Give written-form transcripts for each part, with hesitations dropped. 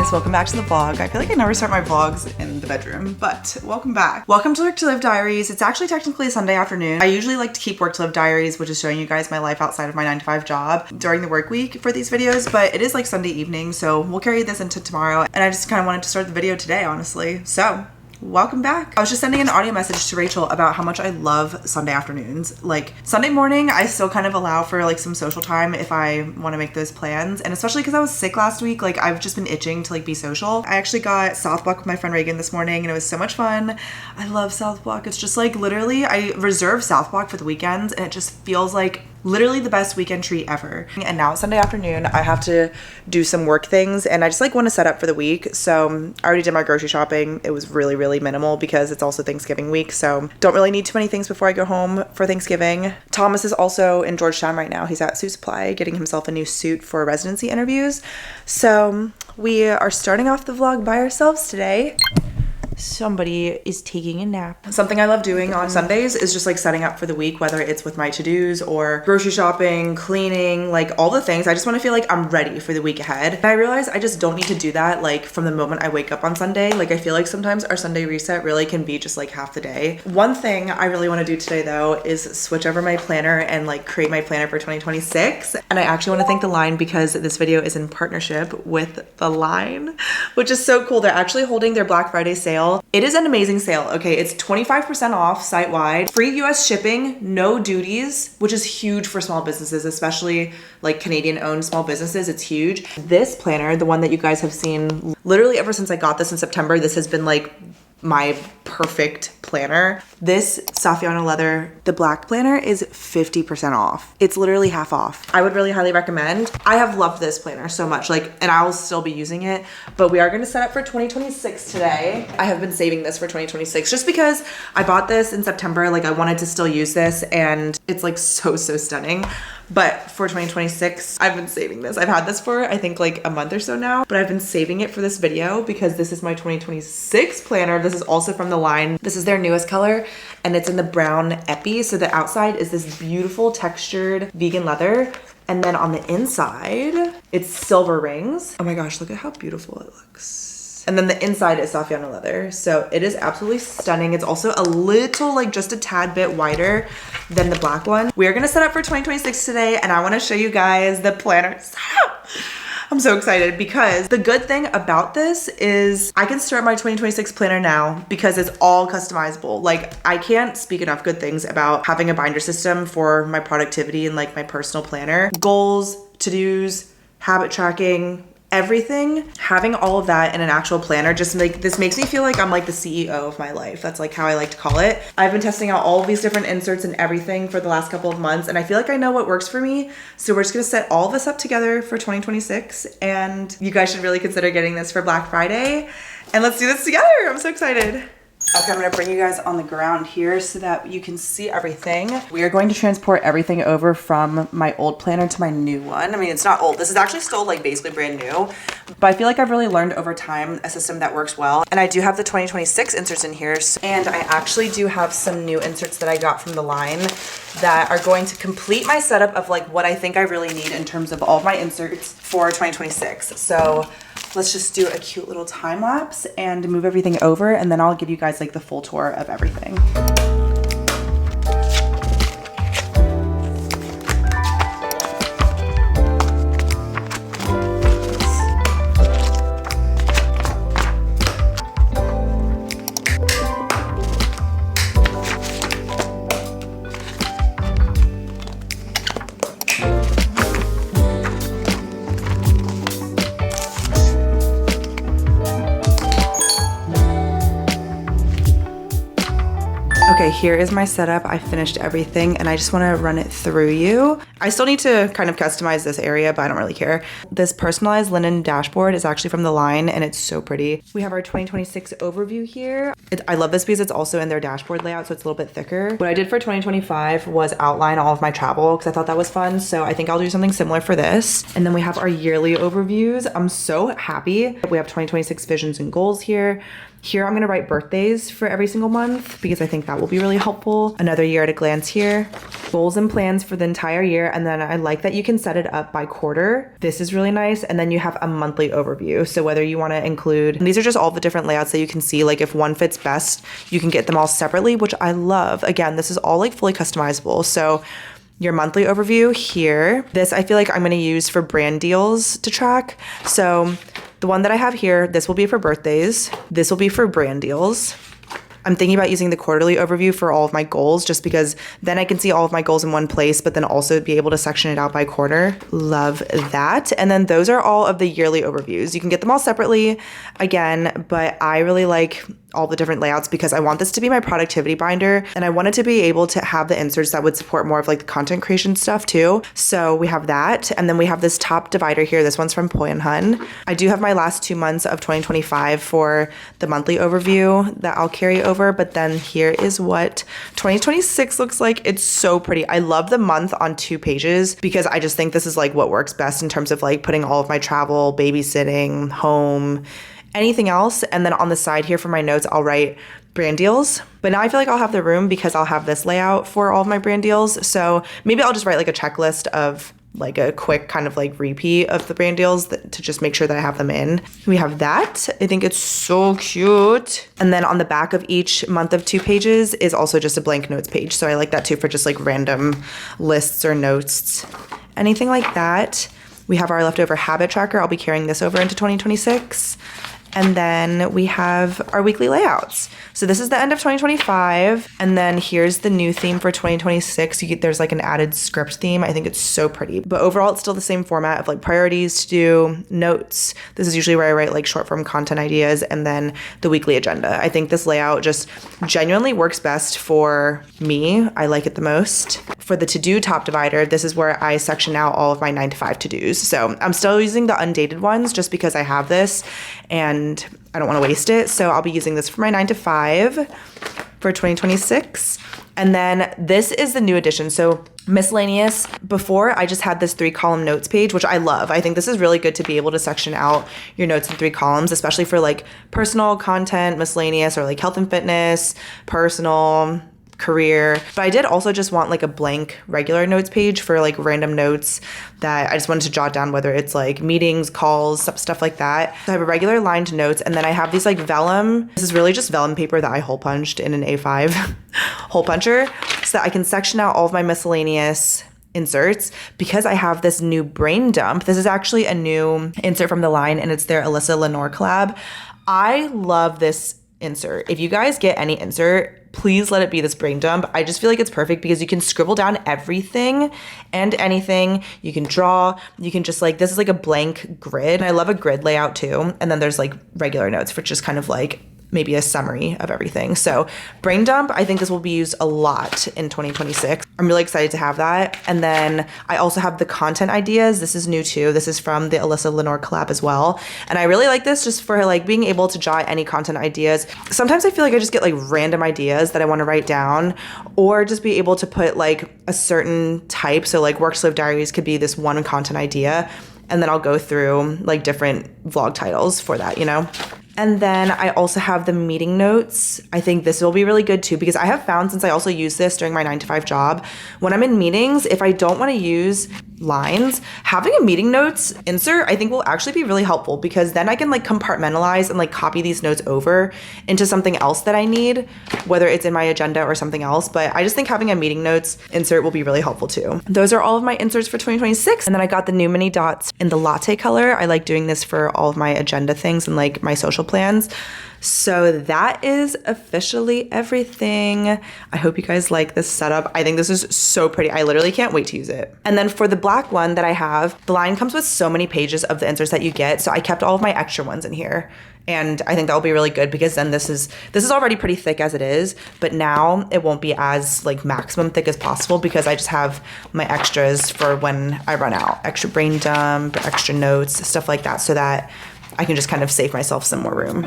guys, welcome back to the vlog. I feel like I never start my vlogs in the bedroom, but welcome back. Welcome to Work to Live Diaries. It's actually technically a Sunday afternoon. I usually like to keep Work to Live Diaries, which is showing you guys my life outside of my 9 to 5 job during the work week for these videos, but it is like Sunday evening, so we'll carry this into tomorrow. And I just kind of wanted to start the video today, honestly. So welcome back. I was just sending an audio message to Rachel about how much I love Sunday afternoons. Like Sunday morning, I still kind of allow for like some social time if I want to make those plans. And especially because I was sick last week, like I've just been itching to like be social. I actually got South Block with my friend Reagan this morning and it was so much fun. I love South Block. It's just like literally I reserve South Block for the weekends and it just feels like literally the best weekend treat ever. And now it's Sunday afternoon. I have to do some work things and I just like want to set up for the week. So I already did my grocery shopping. It was really minimal because it's also Thanksgiving week. So don't really need too many things before I go home for Thanksgiving. Thomas is also in Georgetown right now. He's at Suit Supply getting himself a new suit for residency interviews. So we are starting off the vlog by ourselves today. Somebody is taking a nap. Something I love doing on Sundays is just like setting up for the week, whether it's with my to-dos or grocery shopping, cleaning, like all the things. I just want to feel like I'm ready for the week ahead. And I realize I just don't need to do that like from the moment I wake up on Sunday. Like I feel like sometimes our Sunday reset really can be just like half the day. One thing I really want to do today though is switch over my planner and like create my planner for 2026. And I actually want to thank The Line because this video is in partnership with The Line, which is so cool. They're actually holding their Black Friday sale. It is an amazing sale. Okay, it's 25% off site-wide, free US shipping, no duties, which is huge for small businesses, especially like Canadian-owned small businesses. It's huge. This planner, the one that you guys have seen literally ever since I got this in September, this has been like my perfect planner. This Saffiano leather, the black planner is 50% off. It's literally half off. I would really highly recommend. I have loved this planner so much, like, and I will still be using it, but we are gonna set up for 2026 today. I have been saving this for 2026 just because I bought this in September. Like I wanted to still use this and it's like so stunning. But for 2026, I've been saving this. I've had this for, I think like a month or so now, but I've been saving it for this video because this is my 2026 planner. This is also from The Line. This is their newest color and it's in the brown epi. So the outside is this beautiful textured vegan leather. And then on the inside, it's silver rings. Oh my gosh, look at how beautiful it looks. And then the inside is Saffiano leather. So it is absolutely stunning. It's also a little, like just a tad bit wider than the black one. We are gonna set up for 2026 today and I wanna show you guys the planner. I'm so excited because the good thing about this is I can start my 2026 planner now because it's all customizable. Like I can't speak enough good things about having a binder system for my productivity and like my personal planner. Goals, to-dos, habit tracking, everything, having all of that in an actual planner just this makes me feel like I'm like the CEO of my life. That's like how I like to call it. I've been testing out all of these different inserts and everything for the last couple of months and I feel like I know what works for me. So we're just gonna set all this up together for 2026 and you guys should really consider getting this for Black Friday and let's do this together. I'm so excited. Okay, I'm gonna bring you guys on the ground here so that you can see everything. We are going to transport everything over from my old planner to my new one. I mean, it's not old. This is actually still like basically brand new, but I feel like I've really learned over time a system that works well. And I do have the 2026 inserts in here. And I actually do have some new inserts that I got from The Line that are going to complete my setup of like what I think I really need in terms of all of my inserts for 2026. So let's just do a cute little time lapse and move everything over and then I'll give you guys like the full tour of everything. Okay, here is my setup. I finished everything and I just want to run it through you. I still need to kind of customize this area, but I don't really care. This personalized linen dashboard is actually from The Line and it's so pretty. We have our 2026 overview here. I love this because it's also in their dashboard layout, so it's a little bit thicker. What I did for 2025 was outline all of my travel because I thought that was fun. So I think I'll do something similar for this. And then we have our yearly overviews. I'm so happy. We have 2026 visions and goals here. Here I'm gonna write birthdays for every single month because I think that will be really helpful. Another year at a glance here. Goals and plans for the entire year. And then I like that you can set it up by quarter. This is really nice. And then you have a monthly overview. So whether you wanna include, and these are just all the different layouts that you can see. Like if one fits best, you can get them all separately, which I love. Again, this is all like fully customizable. So your monthly overview here. This I feel like I'm gonna use for brand deals to track. So the one that I have here, this will be for birthdays. This will be for brand deals. I'm thinking about using the quarterly overview for all of my goals just because then I can see all of my goals in one place, but then also be able to section it out by quarter. Love that. And then those are all of the yearly overviews. You can get them all separately again, but I really like all the different layouts because I want this to be my productivity binder and I wanted to be able to have the inserts that would support more of like the content creation stuff too. So we have that. And then we have this top divider here. This one's from Poi and Hun. I do have my last 2 months of 2025 for the monthly overview that I'll carry over. But then here is what 2026 looks like. It's so pretty. I love the month on 2 pages because I just think this is like what works best in terms of like putting all of my travel, babysitting, home, anything else. And then on the side here for my notes, I'll write brand deals. But now I feel like I'll have the room because I'll have this layout for all of my brand deals. So maybe I'll just write like a checklist of like a quick kind of like repeat of the brand deals to just make sure that I have them in. We have that. I think it's so cute. And then on the back of each month of 2 pages is also just a blank notes page. So I like that too for just like random lists or notes, anything like that. We have our leftover habit tracker. I'll be carrying this over into 2026. And then we have our weekly layouts. So this is the end of 2025. And then here's the new theme for 2026. There's like an added script theme. I think it's so pretty. But overall, it's still the same format of like priorities to do, notes. This is usually where I write like short form content ideas and then the weekly agenda. I think this layout just genuinely works best for me. I like it the most. For the to-do top divider, this is where I section out all of my 9 to 5 to-dos. So I'm still using the undated ones just because I have this and I don't want to waste it. So I'll be using this for my 9 to 5 for 2026. And then this is the new addition. So miscellaneous, before I just had this 3-column notes page, which I love. I think this is really good to be able to section out your notes in 3 columns, especially for like personal content, miscellaneous, or like health and fitness, personal, career. But I did also just want like a blank regular notes page for like random notes that I just wanted to jot down, whether it's like meetings, calls, stuff like that. So I have a regular lined notes, and then I have these like vellum. This is really just vellum paper that I hole punched in an A5 hole puncher so that I can section out all of my miscellaneous inserts because I have this new brain dump. This is actually a new insert from the line and it's their Alyssa Lenore collab. I love this insert. If you guys get any insert, please let it be this brain dump. I just feel like it's perfect because you can scribble down everything and anything. You can draw, you can just like, this is like a blank grid. And I love a grid layout too. And then there's like regular notes for just kind of like maybe a summary of everything. So brain dump, I think this will be used a lot in 2026. I'm really excited to have that. And then I also have the content ideas. This is new too. This is from the Alyssa Lenore collab as well. And I really like this just for like being able to jot any content ideas. Sometimes I feel like I just get like random ideas that I want to write down or just be able to put like a certain type. So like Work to Live Diaries could be this one content idea. And then I'll go through like different vlog titles for that, you know? And then I also have the meeting notes. I think this will be really good too because I have found, since I also use this during my 9 to 5 job, when I'm in meetings, if I don't want to use lines, having a meeting notes insert I think will actually be really helpful because then I can like compartmentalize and like copy these notes over into something else that I need, whether it's in my agenda or something else. But I just think having a meeting notes insert will be really helpful too. Those are all of my inserts for 2026. And then I got the new mini dots in the latte color. I like doing this for all of my agenda things and like my social plans. So that is officially everything. I hope you guys like this setup. I think this is so pretty. I literally can't wait to use it. And then for the black one that I have, the line comes with so many pages of the inserts that you get. So I kept all of my extra ones in here. And I think that will be really good because then this is already pretty thick as it is, but now it won't be as like maximum thick as possible because I just have my extras for when I run out. Extra brain dump, extra notes, stuff like that, so that I can just kind of save myself some more room.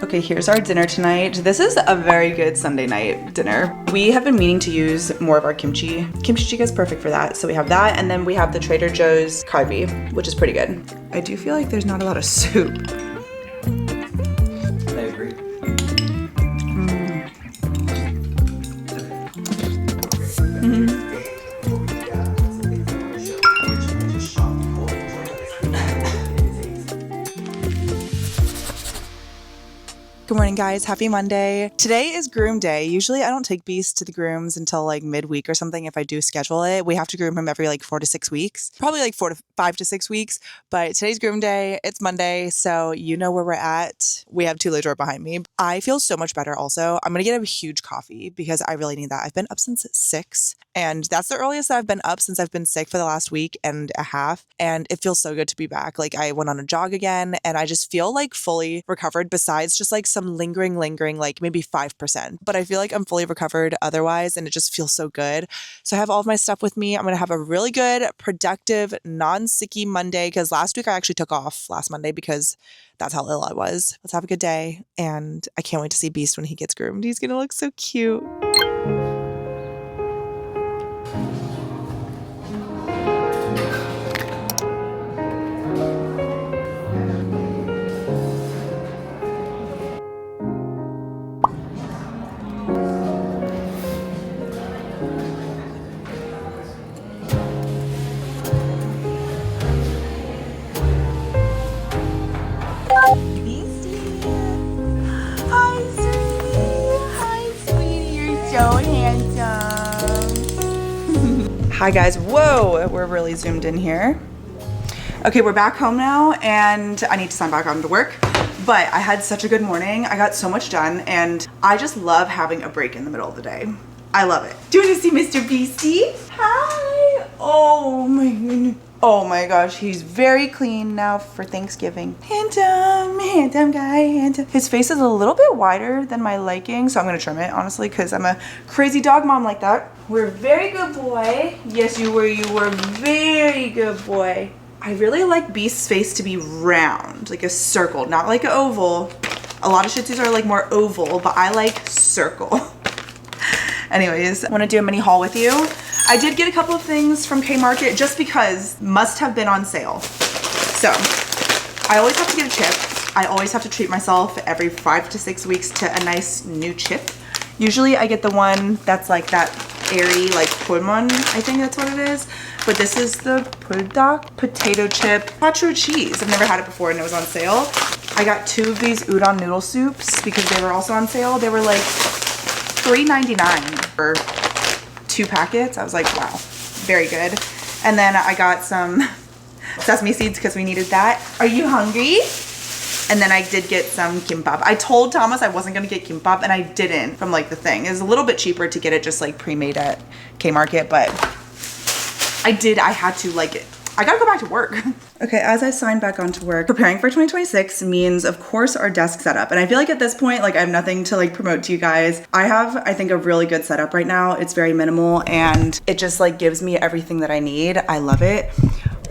Okay, here's our dinner tonight. This is a very good Sunday night dinner. We have been meaning to use more of our kimchi. Kimchi jjigae is perfect for that. So we have that, and then we have the Trader Joe's kalbi, which is pretty good. I do feel like there's not a lot of soup. I agree. Good morning, guys. Happy Monday. Today is groom day. Usually I don't take Beast to the grooms until like midweek or something. If I do schedule it, we have to groom him every like 4 to 6 weeks, probably like 5 to 6 weeks. But today's groom day. It's Monday. So you know where we're at. We have Tula door behind me. I feel so much better also. I'm going to get a huge coffee because I really need that. I've been up since 6 and that's the earliest that I've been up since I've been sick for the last week and a half. And it feels so good to be back. Like I went on a jog again and I just feel like fully recovered besides just like some lingering, like maybe 5%. But I feel like I'm fully recovered otherwise and it just feels so good. So I have all of my stuff with me. I'm going to have a really good, productive, non-sicky Monday because last week I actually took off last Monday because that's how ill I was. Let's have a good day. And I can't wait to see Beast when he gets groomed. He's going to look so cute. Hi guys, whoa, we're really zoomed in here. Okay, we're back home now and I need to sign back on to work, but I had such a good morning. I got so much done and I just love having a break in the middle of the day. I love it. Do you want to see Mr. Beastie? Hi. Oh my gosh, he's very clean now for Thanksgiving. Handsome guy, handsome. His face is a little bit wider than my liking, so I'm gonna trim it, honestly, because I'm a crazy dog mom like that. We're a very good boy. Yes, you were very good boy. I really like Beast's face to be round, like a circle, not like an oval. A lot of Shih Tzus are like more oval, but I like circle. Anyways, I want to do a mini haul with you. I did get a couple of things from Kmarket just because must have been on sale. So I always have to get a chip. I always have to treat myself every 5 to 6 weeks to a nice new chip. Usually I get the one that's like that airy, like pulmon, I think that's what it is. But this is the puldak potato chip nacho cheese. I've never had it before and it was on sale. I got 2 of these udon noodle soups because they were also on sale. They were like $3.99 for 2 packets. I was like, wow, very good. And then I got some sesame seeds because we needed that. Are you hungry? And then I did get some kimbap. I told Thomas I wasn't gonna get kimbap and I didn't from like the thing. It was a little bit cheaper to get it just like pre-made at Kmarket, but I had to like it. I gotta go back to work. Okay, as I sign back onto work, preparing for 2026 means, of course, our desk setup. And I feel like at this point, like I have nothing to like promote to you guys. I have, I think, a really good setup right now. It's very minimal and it just like gives me everything that I need. I love it.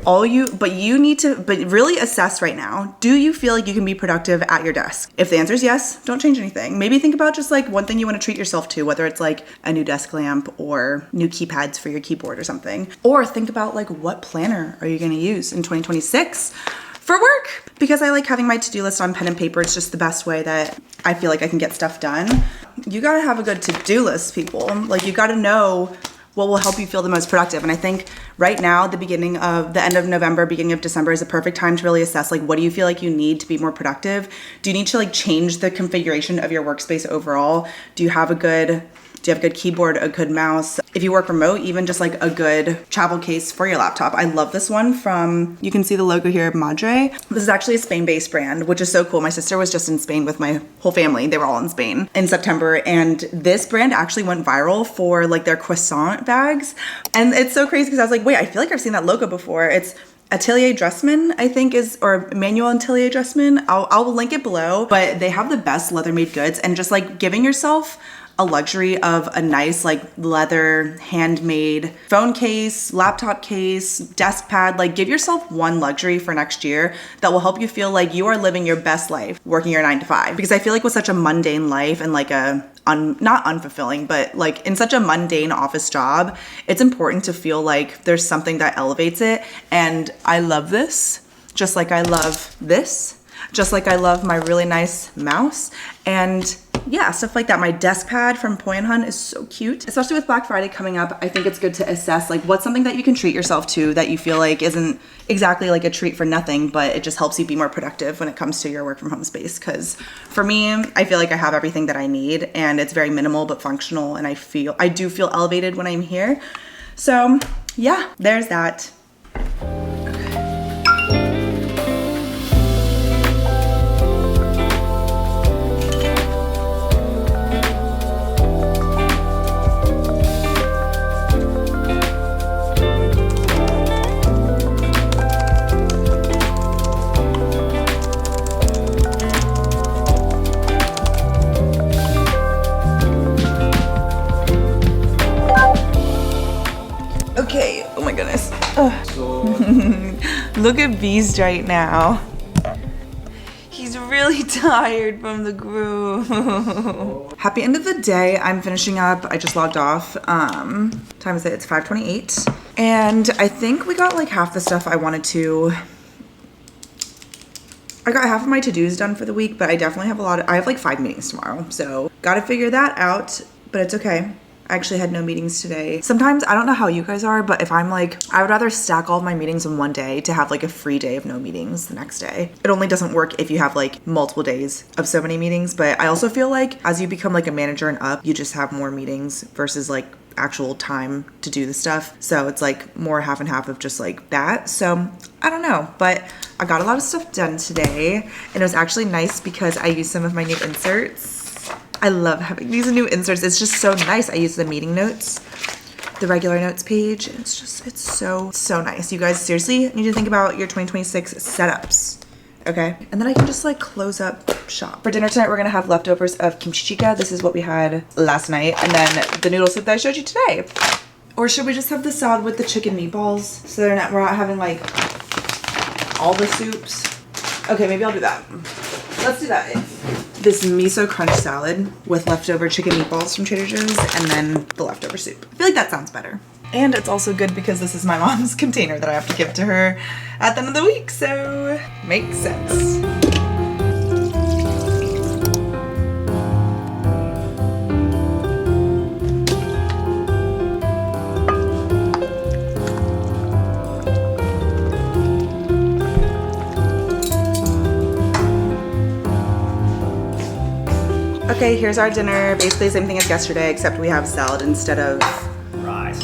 But you need to really assess right now. Do you feel like you can be productive at your desk? If the answer is yes, don't change anything. Maybe think about just like one thing you want to treat yourself to, whether it's like a new desk lamp or new keypads for your keyboard or something. Or think about like what planner are you going to use in 2026 for work? Because I like having my to-do list on pen and paper. It's just the best way that I feel like I can get stuff done. You got to have a good to-do list, people. Like you got to know what will help you feel the most productive. And I think right now, the end of November, beginning of December is a perfect time to really assess, like, what do you feel like you need to be more productive? Do you need to like change the configuration of your workspace overall? Do you have a good keyboard, a good mouse? If you work remote, even just like a good travel case for your laptop. I love this one from, you can see the logo here, Madre. This is actually a Spain-based brand, which is so cool. My sister was just in Spain with my whole family. They were all in Spain in September. And this brand actually went viral for like their croissant bags. And it's so crazy because I was like, wait, I feel like I've seen that logo before. It's Atelier Dressman, I think or Manuel Atelier Dressman. I'll link it below, but they have the best leather made goods and just like giving yourself a a luxury of a nice like leather handmade phone case, laptop case, desk pad. Like give yourself one luxury for next year that will help you feel like you are living your best life working your 9 to 5. Because I feel like with such a mundane life and like a not unfulfilling, but like in such a mundane office job, it's important to feel like there's something that elevates it. And I love this, just like I love this, just like I love my really nice mouse. And yeah, stuff like that. My desk pad from Poi and Hun is so cute. Especially with Black Friday coming up, I think it's good to assess like what's something that you can treat yourself to that you feel like isn't exactly like a treat for nothing, but it just helps you be more productive when it comes to your work from home space. Because for me, I feel like I have everything that I need and it's very minimal but functional, and I do feel elevated when I'm here. So yeah, there's that. Okay, oh my goodness. Look at Beast right now. He's really tired from the groom. Happy end of the day. I'm finishing up. I just logged off. Time is it? It's 5:28. And I think we got like half the stuff I wanted to. I got half of my to-dos done for the week, but I definitely have I have like 5 meetings tomorrow. So gotta figure that out, but it's okay. I actually had no meetings today. Sometimes, I don't know how you guys are, but if I'm like, I would rather stack all of my meetings in one day to have like a free day of no meetings the next day. It only doesn't work if you have like multiple days of so many meetings, but I also feel like as you become like a manager and up, you just have more meetings versus like actual time to do the stuff. So it's like more half and half of just like that. So I don't know, but I got a lot of stuff done today, and it was actually nice because I used some of my new inserts. I love having these new inserts. It's just so nice. I use the meeting notes, the regular notes page. It's so nice. You guys seriously need to think about your 2026 setups, okay? And then I can just like close up shop. For dinner tonight, we're gonna have leftovers of kimchi jjigae. This is what we had last night. And then the noodle soup that I showed you today. Or should we just have the salad with the chicken meatballs? So we're not having like all the soups. Okay, maybe I'll do that. Let's do that. This miso crunch salad with leftover chicken meatballs from Trader Joe's and then the leftover soup. I feel like that sounds better. And it's also good because this is my mom's container that I have to give to her at the end of the week, so makes sense. Okay, here's our dinner. Basically the same thing as yesterday, except we have salad instead of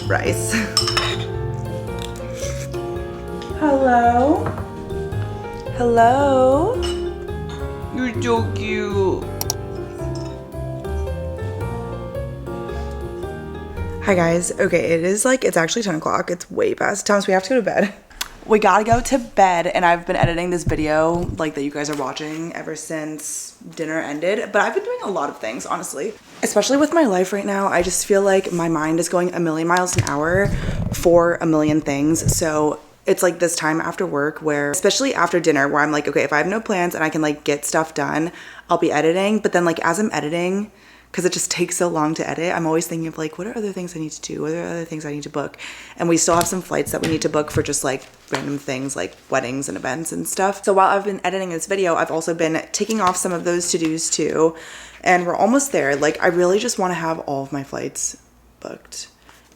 rice. Hello? Hello? You're so cute. Hi guys. Okay, it's actually 10 o'clock. It's way past time, so we have to go to bed. We gotta go to bed, and I've been editing this video like that you guys are watching ever since dinner ended, but I've been doing a lot of things, honestly. Especially with my life right now, I just feel like my mind is going a million miles an hour for a million things. So it's like this time after work where, especially after dinner, where I'm like, okay, if I have no plans and I can like get stuff done, I'll be editing. But then like as I'm editing, because it just takes so long to edit, I'm always thinking of like, what are other things I need to do? What are other things I need to book? And we still have some flights that we need to book for just like random things like weddings and events and stuff. So while I've been editing this video, I've also been ticking off some of those to-dos too. And we're almost there. Like I really just want to have all of my flights booked.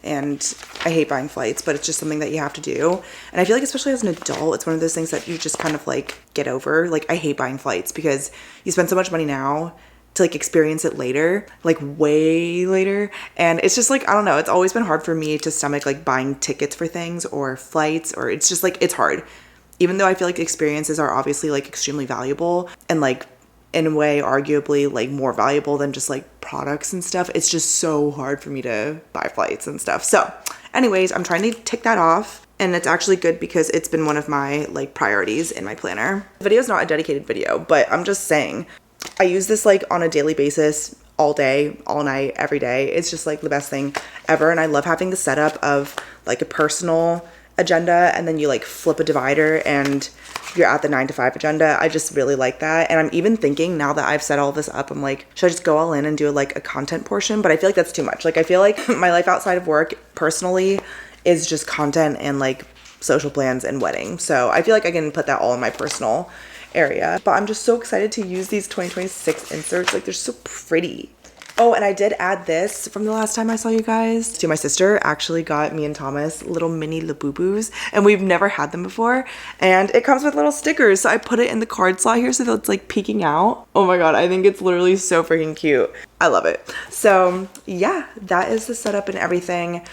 And I hate buying flights, but it's just something that you have to do. And I feel like especially as an adult, it's one of those things that you just kind of like get over. Like I hate buying flights because you spend so much money now to like experience it later, like way later. And it's just like, I don't know, it's always been hard for me to stomach like buying tickets for things or flights, or it's just like, it's hard. Even though I feel like experiences are obviously like extremely valuable and like in a way arguably like more valuable than just like products and stuff, it's just so hard for me to buy flights and stuff. So anyways, I'm trying to tick that off. And it's actually good because it's been one of my like priorities in my planner. The video is not a dedicated video, but I'm just saying, I use this like on a daily basis all day, all night, every day. It's just like the best thing ever. And I love having the setup of like a personal agenda and then you like flip a divider and you're at the 9 to 5 agenda. I just really like that. And I'm even thinking now that I've set all this up, I'm like, should I just go all in and do like a content portion? But I feel like that's too much. Like I feel like my life outside of work personally is just content and like social plans and wedding. So I feel like I can put that all in my personal area. But I'm just so excited to use these 2026 inserts. Like they're so pretty. Oh, and I did add this from the last time I saw you guys. My sister actually got me and Thomas little mini Labubus, and we've never had them before. And it comes with little stickers, so I put it in the card slot here so that it's like peeking out. Oh my god, I think it's literally so freaking cute. I love it. So yeah, that is the setup and everything.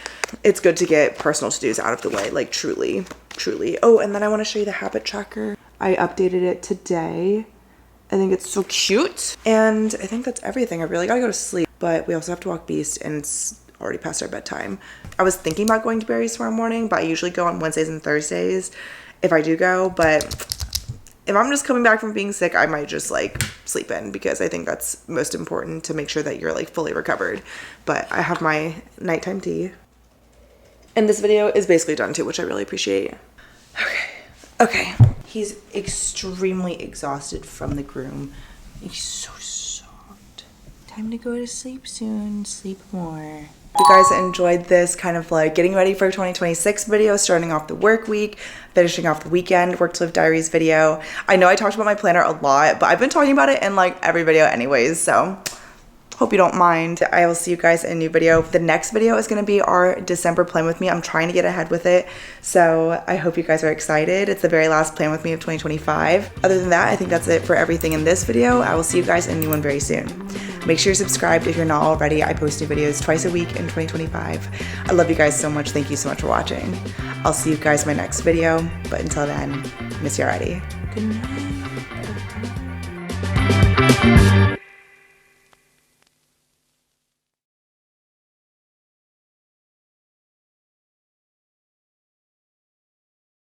It's good to get personal to-dos out of the way, like truly. Oh, and then I want to show you the habit tracker. I updated it today. I think it's so cute. And I think that's everything. I really gotta go to sleep, but we also have to walk Beast and it's already past our bedtime. I was thinking about going to Barry's tomorrow morning, but I usually go on Wednesdays and Thursdays if I do go. But if I'm just coming back from being sick, I might just like sleep in because I think that's most important to make sure that you're like fully recovered. But I have my nighttime tea. And this video is basically done too, which I really appreciate. Okay. He's extremely exhausted from the groom. He's so soft. Time to go to sleep soon. Sleep more. If you guys enjoyed this kind of like getting ready for 2026 video, starting off the work week, finishing off the weekend, Work to Live Diaries video. I know I talked about my planner a lot, but I've been talking about it in like every video anyways, so hope you don't mind. I will see you guys in a new video. The next video is going to be our December plan with me. I'm trying to get ahead with it, so I hope you guys are excited. It's the very last plan with me of 2025. Other than that, I think that's it for everything in this video. I will see you guys in a new one very soon. Make sure you're subscribed if you're not already. I post new videos twice a week in 2025. I love you guys so much. Thank you so much for watching. I'll see you guys in my next video, but until then, miss you already. Good night.